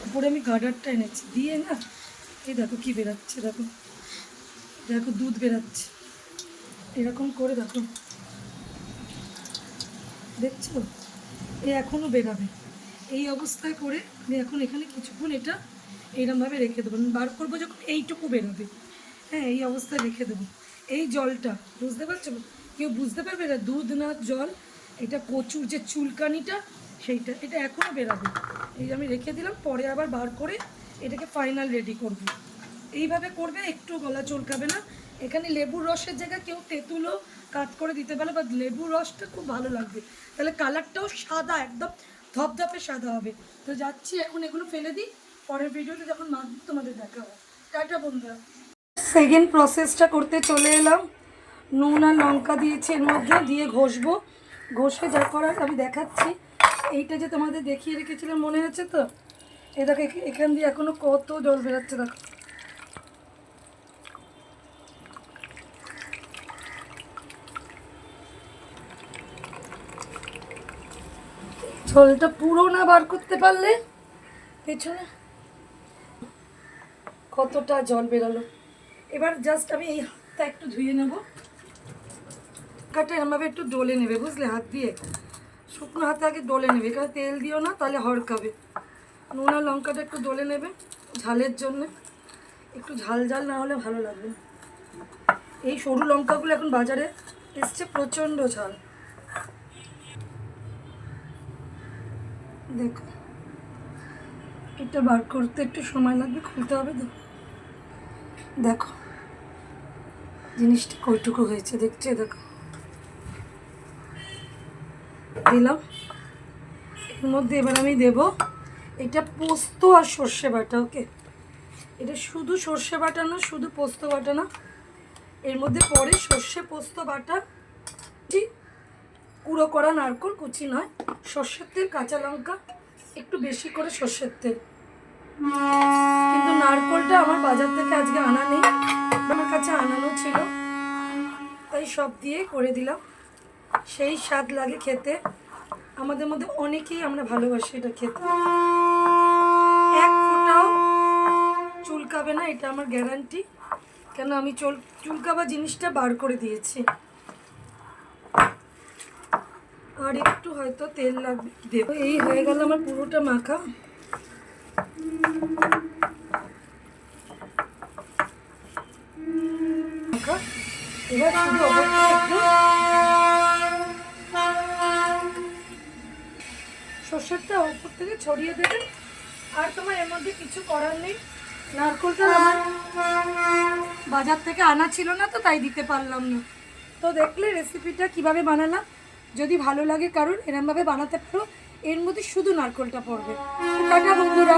উপরে আমি গার্ডারটা এনেছি দিয়ে না, এই দেখো কি বেরাচ্ছে, দেখো দেখো দুধ বেরাচ্ছে এরকম করে, দেখো দেখছো, এ এখনও বেরাবে। এই অবস্থায় করে আমি এখন এখানে কিছুক্ষণ এটা এইরকমভাবে রেখে দেবো, আমি বার করবো যখন এইটুকু বেরোবে, হ্যাঁ এই অবস্থায় রেখে দেবো। এই জলটা বুঝতে পারছো, কেউ বুঝতে পারবে না দুধ না জল, এটা কচুর যে চুলকানিটা সেইটা, এটা এখনও বেরাবে। এই আমি রেখে দিলাম, পরে আবার বার করে এটাকে ফাইনাল রেডি করব। এইভাবে করবে, একটু গলা চুলকাবে না। এখানে লেবুর রসের জায়গায় কেউ তেঁতুলও কাট করে দিতে পারে, বা লেবুর রসটা খুব ভালো লাগবে, তাহলে কালারটাও সাদা, একদম ধপধপে সাদা হবে। তো যাচ্ছি এখন, এগুলো ফেলে দিই, পরের ভিডিওতে যখন মাখবো তোমাদের দেখা হবে। টাটা বন্ধুরা। সেকেন্ড প্রসেসটা করতে চলে এলাম। নুন আর লঙ্কা দিয়েছি এর মধ্যে, দিয়ে ঘষবো, ঘষে যা করার আমি দেখাচ্ছি। এইটা যে তোমাদের দেখিয়ে রেখেছিলাম মনে আছে তো, এ দেখো এখান দিয়ে এখনো কত জল বেরোচ্ছে, দেখো জলটা পুরো না বার করতে পারলে পেছনে কতটা জল বেরোলো। এবার জাস্ট আমি এই হাতটা একটু ধুয়ে নেব, কাটা এরমভাবে একটু ডলে নেবে, বুঝলে, হাত দিয়ে শুকনো হাতে আগে ডলে নেবে, কারণ তেল দিও না তাহলে হড়কাবে। নুন আর লঙ্কাটা একটু ডলে নেবে ঝালের জন্য, একটু ঝাল ঝাল না হলে ভালো লাগবে না। এই সরু লঙ্কাগুলো এখন বাজারে এসছে, প্রচণ্ড ঝাল। দেখো এটা বার করতে একটু সময় লাগবে, খুলতে হবে তো। দেখো জিনিসটা কইটুকু হয়েছে, দেখছে, দেখো দিলাম এর মধ্যে। এবার আমি দেব এটা পোস্ত আর সর্ষে বাটা, ওকে, এটা শুধু সর্ষে বাটা না, শুধু পোস্ত বাটা না, এর মধ্যে পরে সর্ষে পোস্ত বাটা, গুঁড়ো করা নারকেল কুচি নয়, সর্ষের তেল, কাঁচা লঙ্কা, একটু বেশি করে সর্ষের তেল, কিন্তু নারকেলটা আমার বাজার থেকে আজকে আনা নেই, আমার কাছে আনানো ছিল, তাই সব দিয়ে করে দিলাম। সেই স্বাদ লাগে খেতে, আমাদের মধ্যে অনেকেই আমরা ভালোবাসি এটা খেতে। এক ফোঁটাও চুলকাবে না, এটা আমার গ্যারান্টি, কেন আমি চুলকাবা জিনিসটা বার করে দিয়েছি। আর একটু হয়তো তেল লাগবে দেব। এই হয়ে গেল আমার পুরোটা মাখা। এবার শুধু একটু সর্ষেরটা উপর থেকে ছড়িয়ে দেবে, আর তোমার এর মধ্যে কিছু করার নেই। নারকেলটা আমার বাজার থেকে আনা ছিল না, তো তাই দিতে পারলাম না। তো দেখলে রেসিপিটা কিভাবে বানালাম, যদি ভালো লাগে কারণ এরমভাবে বানাতে পারো, এর মধ্যে শুধু নারকেলটা পড়বে। টাটা বন্ধুরা।